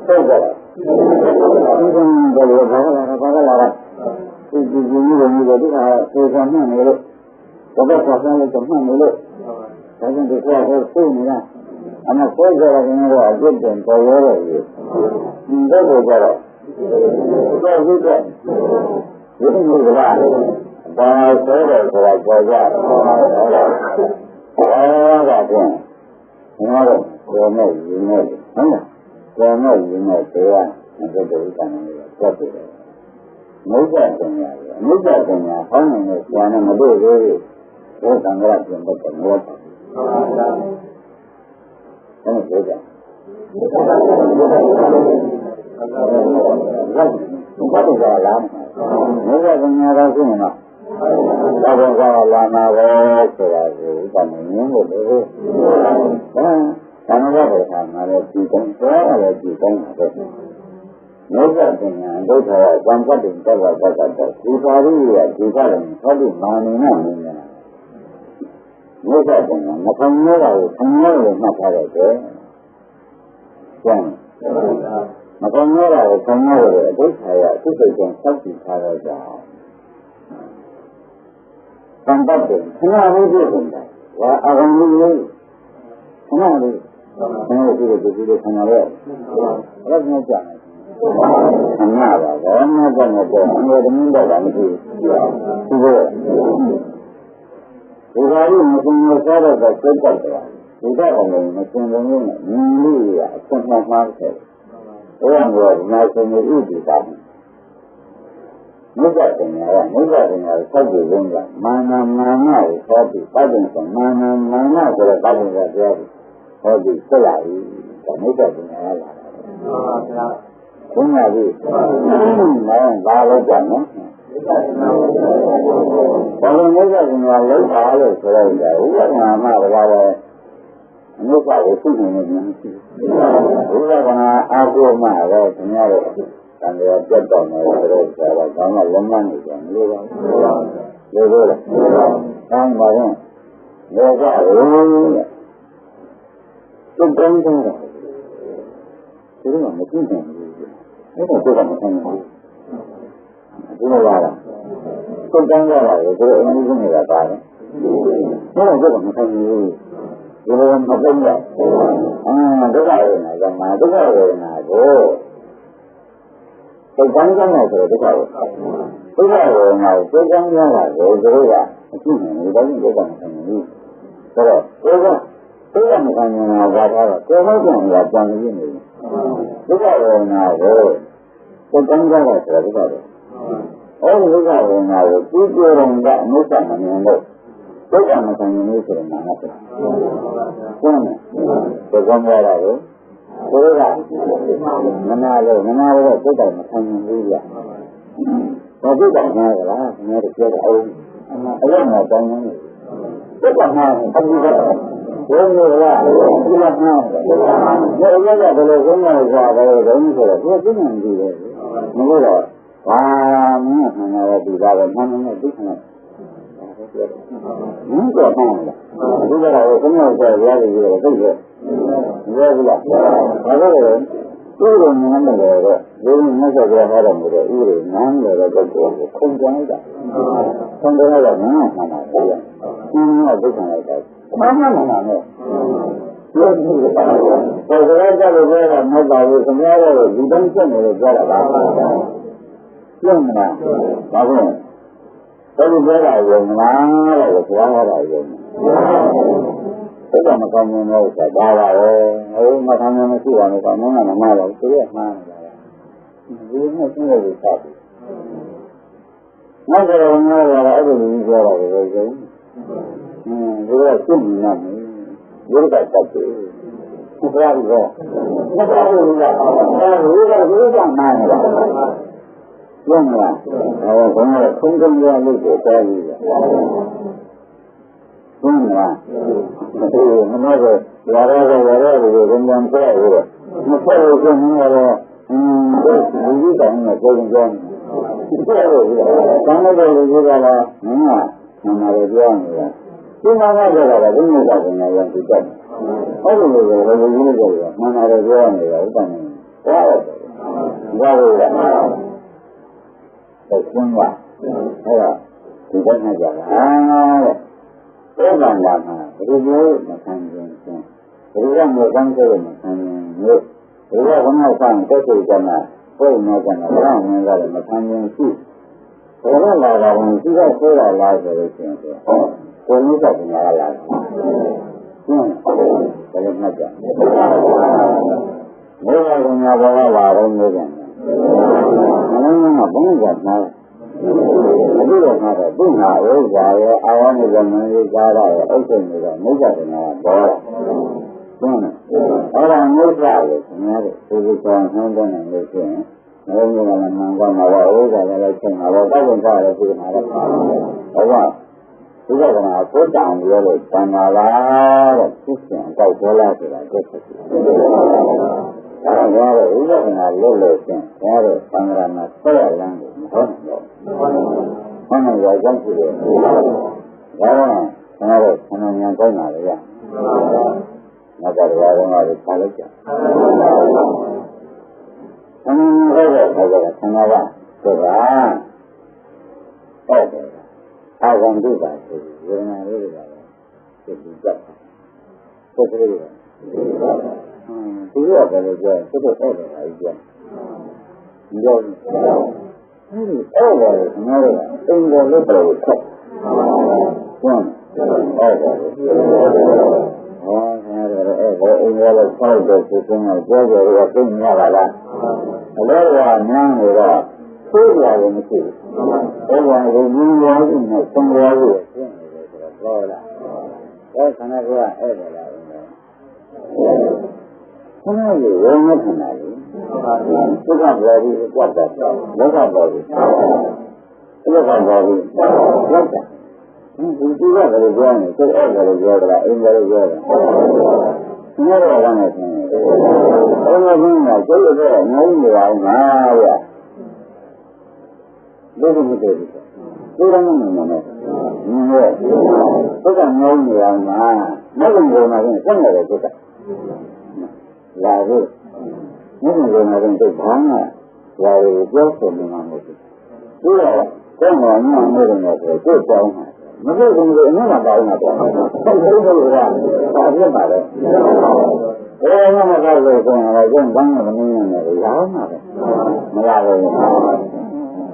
Speaker 2: ဆက်ကြတာသင်္ကြန်တက်လို့ဘာကလာဒီမျိုးမျိုးဒီကသေချာမှတ်နေလို့ဘဘဆောင်းလို့မှတ်နေလို့ဒါကြောင့်ဒီကောသိနေတာအမှဆွဲကြတာကတော့အကျင့်တင်ပေါ်ရတော့ရေဒီတော့ကြတော့တော့ဟုတ်ကဲ့ဒီလိုကဘာဆွဲတယ်ဆိုတာပေါ်ကြတယ်ဒါကပြန်ငါတို့ဘောနဲ့ရင်းနဲ့ဟုတ်လားဘောနဲ့ရင်းနဲ့တရားငါတို့ဥက္ကဋ္ဌနဲ့ဆက်တယ်မုဒ္ဒပညာအမုဒ္ဒပညာဟောင်းနေတဲ့ဉာဏ်နဲ့မတွေ့သေးဘူးဘုရားကပြန်တော့မောတာအဲ့ဒါကြဘာလို့လာလားမုဒ္ဒပညာတော့ရှိနေတော့ဘာလို့လာမှာလဲဆိုတာကိုဥပမာမြင်လို့လေဘာသာဘယ်ဟာမှလည်းဒီကုန်းသွားတယ်ဒီကုန်းပါပဲမုဒ္ဒပညာဒုက္ခဝသံဃတ်တင်တက်တော့ဒီပါဠိရဒီကလည်းဟောဒီမာနနဲ့မြင်နေတာမုဒ္ဒပညာမခံရတာကိုခံရလို့မှတ်ထားတယ်ကျန်မခံရတာကိုခံရလို့အဒုက္ခရအသိစိတ်ကစောင့်ကြည့်ထားတော့ကြောင့်သံဃတ်တင်ခဏလေးပြည့်စုံတယ်ဟာအကောင်လေးခဏလေးဒီလိုခဏလေးအဲ့ဒါကြောင့်အမှားပါဘောမကတော့တော့အမြဲတမ်းတော့မရှိဘူးဒီလိုဒီဟာကြီးမကုံလို့စားတော့စိတ်တက်တယ်ဒီတော့လည်းမကုံလုံးနဲ့မြင်လို့ရအဆင်မှမှားတယ်ဘုရားကနာရှင်ဥဒိတာမုဒ္ဒပညာကမုဒ္ဒပညာကိုစောင့်ကြည့်လုံးကမာနမာနကိုဟောပြီးပတ်တယ်ဆိုမာနမာနဆိုတဲ့ပတ်တယ်ကတရားကိုဟောပြီးဆက်လာပြီဒါမုဒ္ဒပညာလာတာဟုတ်ပါဗျာဘုရားကြီးဘာလို့ကြမ်းလဲဘာလို့မုဒ္ဒပညာလောက်ပါလို့ဆိုတော့ဥပဒနာမှာတော့အနုပါကိုသိနေနေမရှိဘူးဥပဒနာအာဟုမှတော့ခင်ဗျားတို့တန်ရပြတ်တော်မယ်ဆိုတော့ဆရာကဘာမှလုံးမနေကြဘူးလို့ပါလို့လို့လားတောင်းပါတော့လောကရုံးတဲ့သူ့ကောင်းတယ်ဒီလိုမှမသိနိုင်ဘူးအဲ့ဒါကိုတော့မသိနိုင်ဘူးဒီလိုပါလားသူ့ကောင်းကြတာကိုသူတို့အမှုစုနေတာပါတယ်အဲ့ဒါကိုတော့မသိနိုင်ဘူးဒီလိုမသိဘူးဒုက္ခဝေဒနာကမှဒုက္ခဝေဒနာကိုသိကောင်းကြတယ်ဆိုတော့ဒုက္ခဝေဒနာကိုသိကောင်းကြတာကိုသူတို့ကအကြည့်နေတယ်ဒုက္ခမသိနိုင်ဘူးဆိုတော့သိရမခံနိုင်တာကတော့ကိုယ်မပြန်ရကြံနေနေတယ်ဒုက္ခဝေဒနာကိုသိကောင်းကြတယ်ဆိုတော့ဒုက္ခဝေဒနာအဲဒီဒုက္ခဝေဒနာကိုကြည့်ကြရုံကအမှုဆောင်မမြင်လို့ဒုက္ခမခံနိုင်ဘူးဆိုတော့နားတယ်ကျမ်းတယ်ဒီကောင်းရတာကိုကိုယ်ကမနာလို့ဒုက္ခမခံနိုင်ဘူးကြာဘာဒုက္ခနာရလားငါတို့ပြောတာအောင်အလုံးမတောင်းနေတယ်ဒုက္ခနာအမှုကဘယ်လိုလဲဒီမှာနာတယ်ဘယ်လိုလဲဘယ်လိုဆုံးရကြတယ်ဒုံးဆိုတော့သူသိနေတယ်မဟုတ်တော့ဘာမှမနာရဘူးဒါပဲမှန်တယ်ဒုက္ခနာဒီ你做饭了，如果我什么在家里有这个，你知道不？他这个人，有的男的来的，有的那个在他的那个，有的男的在这个空间的，空间那个能量上的，对呀，不上来的，他哪的？我这个家里边的，我把我什么的，一顿见的做了吧，用的，然后。这里边的用啦，我主要的用。这个么方面呢，我家啦，我方面呢，希望呢，方面呢，买了，这也买了。因为我现在就差不多。那个我那个理解了，这个用。这个心里呢，有点着急。不知道这个，我家里的，有点买了。用了，我们空中间那个交易的，用了，对，那个我这个人家过来的，那过来是那个，有一种的交易交易，过来的，咱们这里这个呢，那个这样的，经常那个的，真的在人家用去交易，还有这个我有一个，那个这样的，我讲的，多了，你看这个。在心吧，你跟他讲我讲的嘛，这个没看见心，这个没看见没看见没，这个我们讲这是讲的，我们讲的，让我们讲的没看见心，我们老了，我们现在说了来这个心是，我们在跟他来，我跟他讲，没有人家我老了没讲。不能讲他，这个他的正常有家的，俺那个门有家的，而且那个没家的呢，包了，俺没家的，什么的，就是讲很多人的钱，我那个门关了，我有家的来钱了，我赶紧家的这个拿来，好吧？这个呢，不讲究的，讲到了，不行，到过来去了，这不行。我的一个呢，六线，我的当然呢，这样的可能有，可能有关系的。然后呢，可能人在哪里呀？那在这个我就看了讲。这个看到吧？这个他跟这个是原来这个就是这个，这是这个。主要在这个这个爱的来讲，你要爱的什么的，应该都得看，爱的，看这个爱的应该的靠的是什么？这个跟你那个了，我娘那个出家人去，我讲是民国人的中国人，这个高了，我看那个爱的了。他那有人我看哪里？不看不了的，挂不了，我看不了的，这看不了的，我看。你这个是这样的，这个爱是这样的，应该是这样的。现在我看来听，我听呢，这个是我们家妈呀，这个不对的，这个没，这个我们家妈，那个我那个真的这个。来的，那个那个最长啊，来的比较说明那个是，主要跟我们那个呢是最高嘛，那个东西那么高那多，这个有啊，大些大的，我那么高的说呢，跟刚那个那个牙嘛的，没牙的，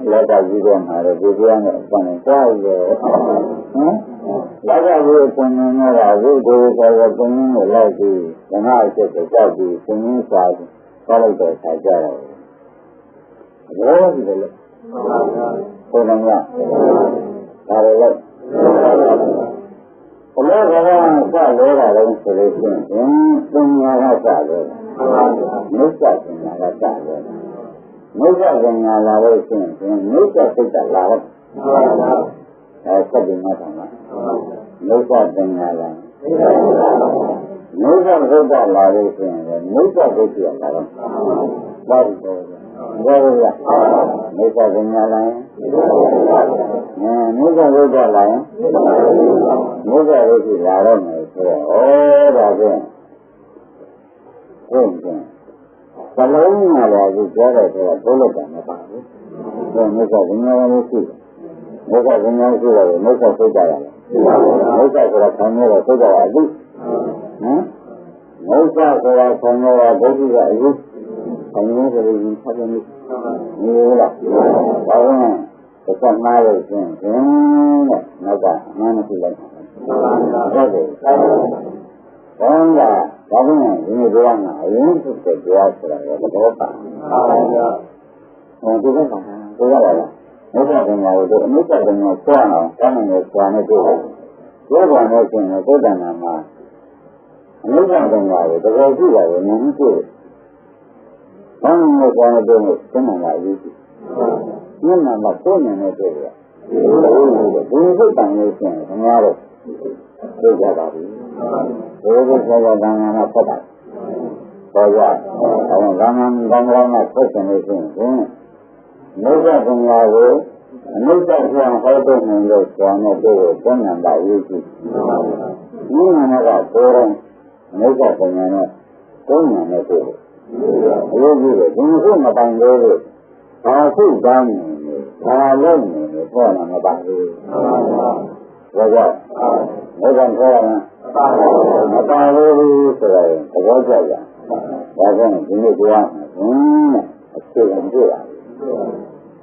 Speaker 2: 来到一个嘛的就这样的，反正下一个，来到这个那个如果这个中间的来的。那就是到底声音啥的，到了这才叫了。我是这个，不能呀，到了了。我们刚刚下楼了，人说的行，中年他下楼了，没下中年他下楼了，没下中年他会行，没下就在拉了。这就没什么，没下中年了。没上头到哪里去？没上头去哪了？ ဘာလို့လဲဘာလို့လဲမိစ္ဆာပညာလားမိစ္ဆာဝိဒ္ဓလားမိစ္ဆာဝိသိလာတော့မယ်ဆိုတော့ဒါဖြင့်ဟုတ်ကဲ့ဘလုံးမှာလည်းပြောတယ်ဆိုတာဘုလို့တယ်မပါဘူးဒါမိစ္ဆာပညာလည်းရှိတယ်မိစ္ဆာပညာရှိတယ်မိစ္ဆာသိကြရတယ်မိစ္ဆာဆိုတာဆံရတော့သိကြရဘူးမိစ္ဆာဆိုတာဆံရတာဒုက္ခကအယူဆံရတဲ့လူဆက်နေနေလားဘာလို့လဲသက်မှားလို့ရှင်တဲ့နောက်ကအမှန်မရှိလိုက်ဟုတ်တယ်ဘောင်းကဘာလို့လဲဒီလိုပြောမှာအရင်ဖြစ်တဲ့ပြောဆိုတာကတော့ပါဒီကပါဒီကပါလားမိစ္ဆာပညာကိုအမိစ္ဆာပညာဆွမ်းအောင်တန်းနေဆွမ်းနေတွေ့တယ်ပြောပါလို့ရှင်သုတ္တနာမှာအမိစ္ဆာပညာကိုတကယ်ကြည့်ရတယ်မြင်တွေ့ဘာလို့ဆွမ်းနေတွေ့လို့သင်္နာအရေးကြီးမျက်နှာမှာကိုယ်ဉာဏ်နဲ့တွေ့ရဒီစိတ်တန်လို့ရှိရင်ခင်ဗျားတို့သိကြပါပြီဘယ်လိုဆက်ရကံကမှာဖတ်တာပေါ်ရအောင်ကံကံမှာဖတ်တယ်လို့ရှိရင်မိစ္ဆာပညာကိုအနိစ္စပြောင်းဟောတဲ့နေလို့ဆိုတဲ့ကိုယ်ဉာဏ်ပါရေးကြည့်ဒီဉာဏ်ကကိုယ်ရင်အနိစ္စပညာနဲ့ကိုယ်ဉာဏ်နဲ့တွေ့အရေးကြီးတယ်ဒီလိုမပိုင်လို့ဘာသိကောင်းနေဘာလို့နေပေါ်လာမပါဘူးဒါကြောင့်ဘုရားခေါ်ရမပါဘူးဆိုတော့သဘောကျကြဒါကြောင့်ဒီနေ့ပြောမှာအခြေခံပြရ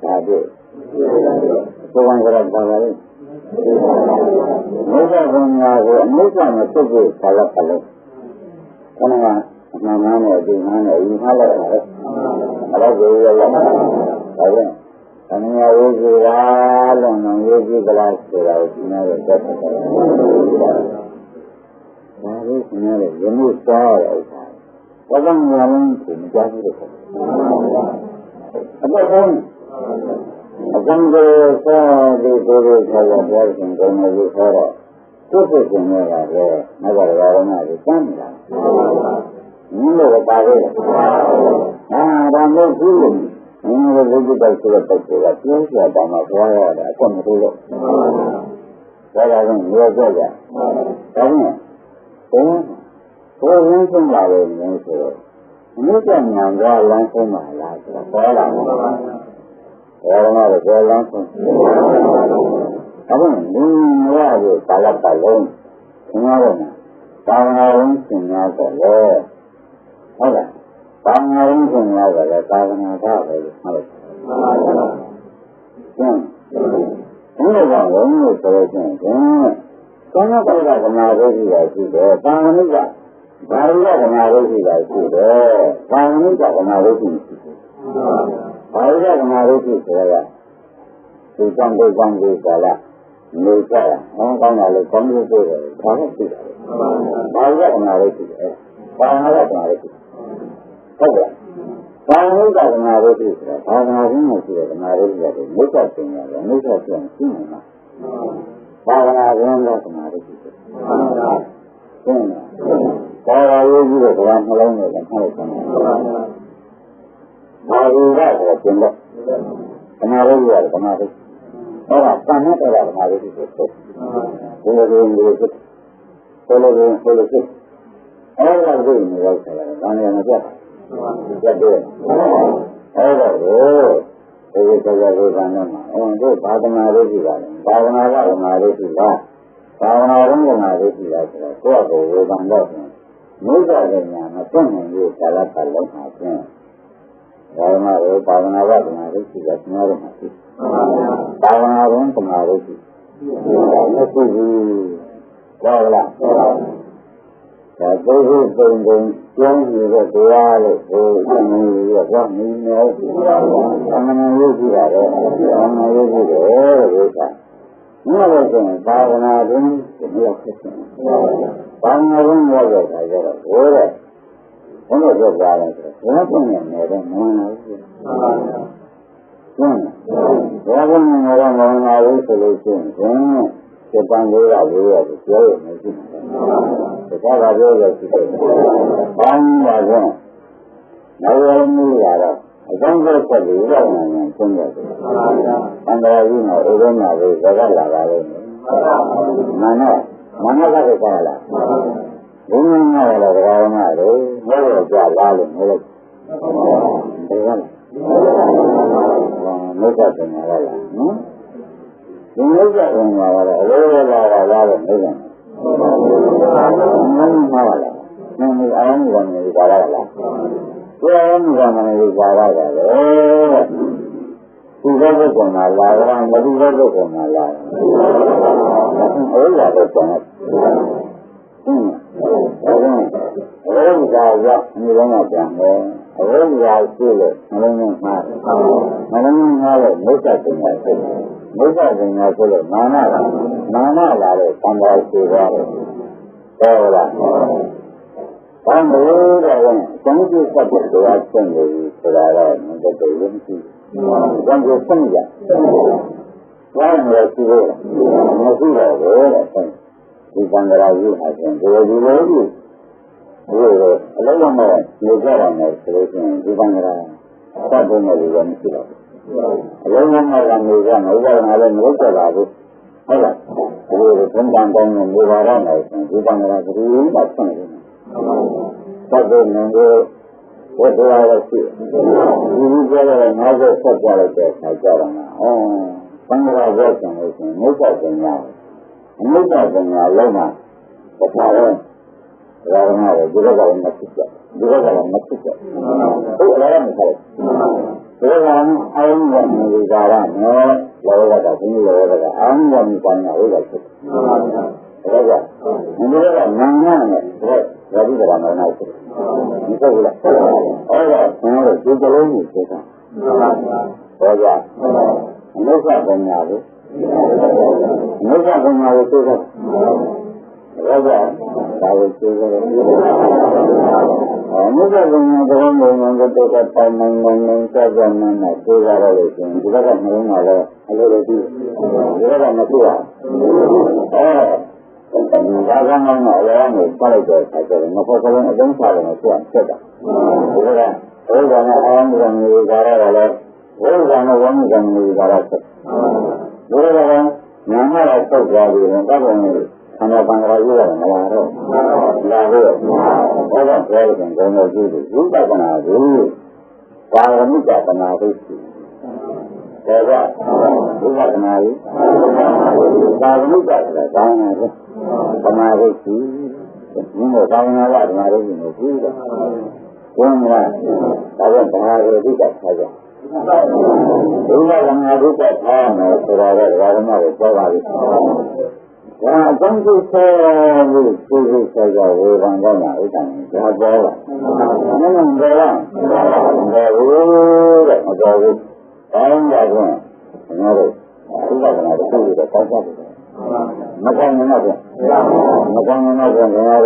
Speaker 2: ဒါပြဘုရားကလည်းပါပါလိမ့်ဘုရားကကိုအနိစ္စနဲ့သိဖို့ဆရာကလည်းခဏကအမှန်မှန်နဲ့ဒီမှန်နဲ့ယူထားလိုက်တာလေအဲ့ဒါကိုရရမှာဒါကြောင့်သံဃာဝိဇ္ဇာလုံးလုံးဝိဇ္ဇကလာဆိုတာကိုဒီနေ့တော့တက်တယ်ဒါလေးကလည်းယမှုစားရဥစ္စာဘာကြောင့်ညာလုံးကိုမကြားဘူးလို့ခေါ်အတော့ဘုန်းအကံကိုစားတဲ့ကိုယ်ကိုဆက်ရပြောရင်ဘုံကိုဆောတော့ကိုယ်ကိုယ်ကိုရတာလေငါကလည်းဘာလို့လဲစမ်းနေတာမင်းတို့ပါလေဒါမျိုးကြည့်လို့မင်းတို့ဘုရားတိုက်ဆိုတဲ့ပုဂ္ဂိုလ်ကပြောပြတာမှသွားရတယ်အကွက်မလို့ဒါကြောင့်ရောကြကြဒါနဲ့ဘုရားရင်းဆုံးလာတယ်မျိုးဆိုတော့အနိစ္စဉာဏ်ကလမ်းဆုံးမှာလားဆိုတော့ပေါ်လာတယ်ဘောရမတော့ဘောလမ်းဆုံးအခုဒီရရဲ့ကာလပတ်လုံးသင်ရတော့သာဝနာဝင်သင်ရတော့လေဟုတ်လားသာဝနာဝင်သင်ရတော့လေသာဝနာပါပဲဟုတ်လားကျန်ဒီလိုကဝင်လို့ဆိုရင်သောနာပိကကနာဒုက္ခရရှိတယ်သာဝနိကဘာဝိကကနာဒုက္ခရရှိတယ်သာဝနိကကနာဒုက္ခရှိတယ်ဘာဝိကကနာဒုက္ခဆိုရဒီကံဒုက္ခကိုကာလနေကြတာဟောကောင်းတာလေကောင်းလို့ပြောတယ်ဒါနဲ့သိတယ်ဘာဝိကကနာဒုက္ခရှိတယ်ဘာဝနာကနာဒုက္ခဟုတ်ကဲ့ဘာဝိကကနာဒုက္ခဆိုတာဘာဝနာရင်းနဲ့ရှိတဲ့ကနာဒုက္ခကိုမိစ္ဆာပညာနဲ့မိစ္ဆာပြန်ရှင်းနေတာဘာဝနာရင်းနဲ့ကနာဒုက္ခရှင်းနေတာဘာဝရေးကြီးတဲ့ကံနှလုံးနဲ့ထားလိုက်တယ်ဘာဝိကတော့ပြင်တော့ကနာဒုက္ခရကနာဒုက္ခအဲ့ဒါသံနဲ့တဲ့ကနာဒုက္ခကိုဘယ်လိုလုပ်လို့ဖြစ်ဘယ်လိုလုပ်ဖြစ်အဲ့ဒါကိုနေရောက်တယ်ဘာနဲ့မပြတ်ပြတ်တယ်အဲ့ဒါကိုဒီကြောက်ရတဲ့ကံနဲ့မှာတို့ဘာဝနာလေးရှိတာလဲဘာဝနာကဘာဝနာလေးရှိတာဘာဝနာရင်းကနာလေးရှိတာဆိုတော့ကိုယ့်အကိုဝေဖန်တော့မိစ္ဆာပညာမပြတ်နိုင်ဘူးကာလပတ်လုံးမှာဖြင့်ဘာဝနာကိုဘာဝနာကဘာဝနာလေးရှိတာကျွန်တော်တို့မှာရှိဘာဝနာရင်းကနာလေးရှိမရှိဘူးဟုတ်လားဒါပုဂ္ဂိုလ်ပုံပုံကျောင်းနေတဲ့တရားလို့ကိုယ်အမှန်ကြီးရောမင်းနဲ့အမှန်ကြီးကြည့်ရတယ်အမှန်ကြီးကြည့်တယ်လို့ဆိုတာမြတ်လို့ဆိုရင်ဘာဝနာတွင်ဒီလိုဖြစ်တယ်ဘာဝနာတွင်ရောက်တဲ့အခါကျတော့ဘိုးတဲ့ဘုန်းတော်ပြောကြတယ်ဆိုတော့ဘုရားပုံနဲ့နေတော့မဝင်လာဘူးကျင်းဘုရားပုံနဲ့နေတော့မဝင်လာဘူးဆိုလို့ရှိရင်စက်ပန်းလေးရလေးရပြောရမယ်ရှိတယ်ဒါကပြောရရှိတယ်။ဘာမှမဟုတ် 나를 물려라. 정도 것이 이러면 생겨요. 안다라지는 오랜만에 내가 나가요. 만나가 되잖아. 운명하라 그러나요. 뭐를 잘라도 뭐를 내가 뭐가 되냐라. 뭐가 되냐라. 오래가라 나를 내가 나와라. 너무 아무거나 잘하라. 왜 아무거나 잘하라. 누가 보고 말라. 누가 보고 말라. 어디가 보고 어디가 이거나 잖아. 어디가 쓰고 너는 말을 못 잡는 못 잡는 거를 만나라를 상가시고 그러라. 방법은 정규적으로 도와주는 거라서 문제도 있지. 정규 성장. 와는 지고 무엇이라고 이 방가라지 하신 그거지. 그리고 얼마나 내가라는 그러신 이 방가라 사도는 좀 싫어. 얼마나 내가 나를 못 잡아도 하라. 그리고 건강공은 뭐라는 이 방가라 그리 맞잖아요. 사도는 그 어디가지 이제는 나도 찾아갈 때 찾아라나. 방가라 버스는 못 잡냐. 못 잡냐 얼마 바로 그러나요. 누가 맞겠죠. 그러면 그러면 아무런 일이잖아. 너가 분위기가 아무런 일이 없어. 그러자. 우리가 만나면 여기가 만나고. 이거보다 정말 제대로 있어. 그러자. 뭐가 되냐고. 그래서 그러자. 나를 찍어서 누가 보면 그런 것도 갖다 먹는 짜장면 그거를 지금 누가 먹는 거를 알려주지. 누가 먹지야. 짜장면 얼마나 빨리게 살거든. 그거는 어떤 사람은 안 쓰다. 그러니까 얼마나 아무런 일이라고 얼마나 원하는 일이라고 그러다가 나만을 또 가지고 가보면 하나 방가지가 나와요. 나도 내가 그러는 거는 누가나 그 과거니까 나도 내가 누가나 과거니까 나도 나도 뭐 과거나 나도 뭐 그러나 나도 나를 누가 찾아 누가 나를 찾아 그러라고 그러라고 야, 정치세를 그리스가 외방가냐, 일단, 자보라. 너는 뭐야? 왜, 어쩌고, 다른 자고, 그녀를, 그가구나도 그기도 깜짝이야. 막강연하고, 그녀를,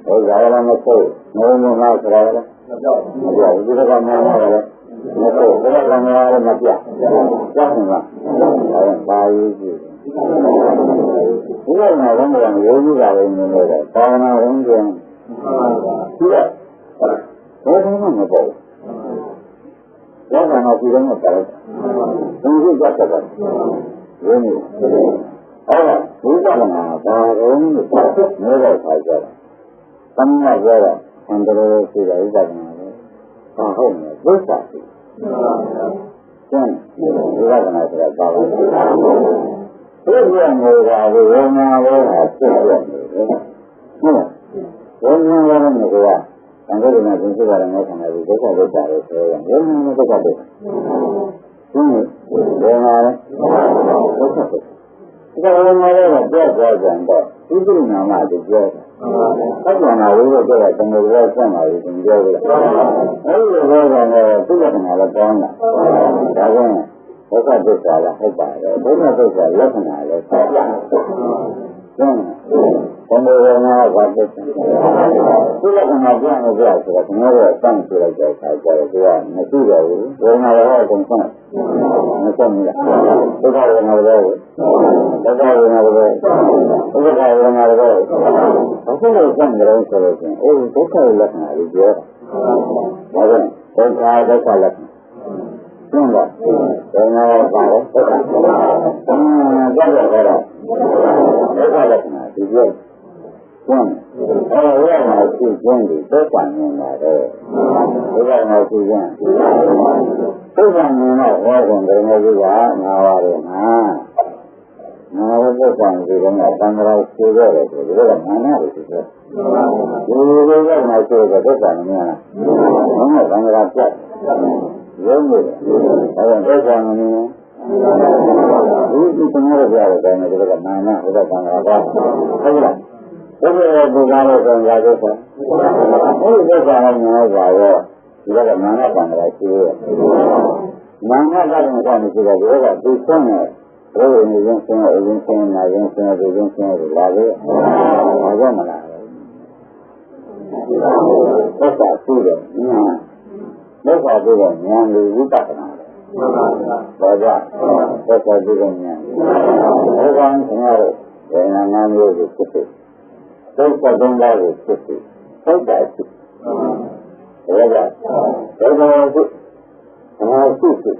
Speaker 2: 어디가 놓고, 너무 나서라. 우리가 나가라. 놓고, 그가 나가라, 맞야. 짝꿍아. 바위지. 이거는 그냥 여기가 있는 거래. 다음에 온전 그래. 그러면 뭐 내가 나 지금 못 따라. 정신 잡다가 왜니? 우리가 다른 내가 살자. 담나져라. 한대로 쓰자 이거는. 하면 벌써. 전 우리가 나서라 가고. 그런 거가 원하고 했어요. 원하는 거야. 안그러나 진짜라는 거 생각이 되게 잘해서 원하는 거가 돼. 원하는 그러니까 원하는 거 좋아하는데 이들이 너무 아주 좋아. 하지만 우리가 제가 정말 좋아하는 좀 좋아요. 어디가 그거는 좋아하나. 나는 뭐가 됐다라 했다래. 뭐가 됐다 역나래. 좀 공부하나 가지고 그거는 맞아요. 그래서 그녀가 땅을 줘 가지고 그야 무슨 원하는 거 좀. 무슨이야. 그거 원하는 거. 어떻게 좀 그런 소리지. 독하게 역나래. Đấy, tôi khai tôi khai lực. Nhưng mà, tôi nói khai đấy, tôi khai. Rất là khai lực. Tôi khai lực mà, thì duyên. Nhưng, ở đây là khi duyên thì tôi quản nhìn là đây. Tôi khai là khi duyên. Tôi quản nhìn là vô cùng tôi nói với cả, ngào vào rồi mà. Ngào với quản thì tôi nói tăng ra sư rồi, thì tôi là ngã nạ rồi chứ. Tôi nói là sư rồi, tôi quản nhìn là. Nó là tăng ra chết. Giống như vậy. Tôi quản nhìn là. Ý tôi nói là cái này tôi là ngã nạ, tôi là tăng ra chết. Thấy không? Tôi là tôi ra rồi tôi ra chết. Tôi quản nhìn là rồi. Thì là ngã nạ tăng ra sư rồi. Ngã nạ tăng ra sư rồi, tôi là tôi sống rồi. Rồi người dân sinh là dân sinh, là dân sinh thì là đấy. Mà do mà là tất cả tư được, tất cả tư được, nhàn đi vũ tạc nào đó ra, tất cả tư được nhàn tất cả những người để làm người được xuất hiện tất cả đông đảo được xuất hiện tất cả sự đó ra tất cả sự sự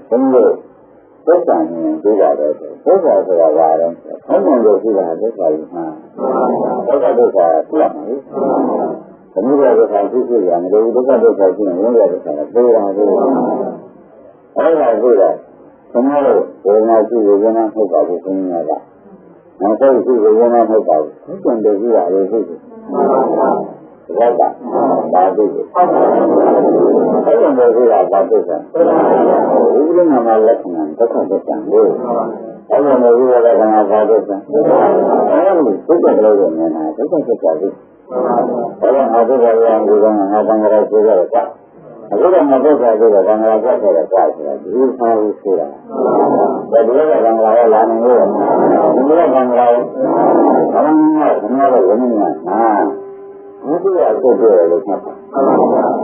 Speaker 2: tất cả những cái đó tất cả là không còn được gì là tất cả mà tất cả đều là làm ấy cũng như là cái sự làm đấy tất cả đều là những cái là tôi là tôi ấy là tôi là không có người nào chỉ về nó không có cái gì nào cả nó có cái gì về nó không có không còn được gì là cái gì rất là ba cái gì không còn được gì là ba cái gì 우리는 말했지만 똑같이 짠데 어느 누구가 하나 봐도서 아니 그게 그러면 똑같이 짜지 어느 아주가 누구가 나방을 주저까 그거는 뭐가 저거 방을 잡아서 가지고 이 사람이 싫어 내가 방을 나는 거 누가 방을 정말 원인이야 누구야 그거를 잡아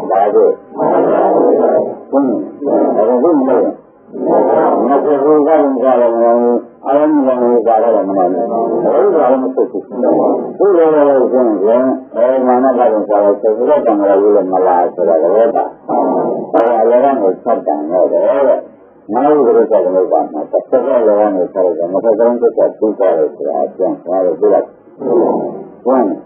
Speaker 2: 나도 Bueno,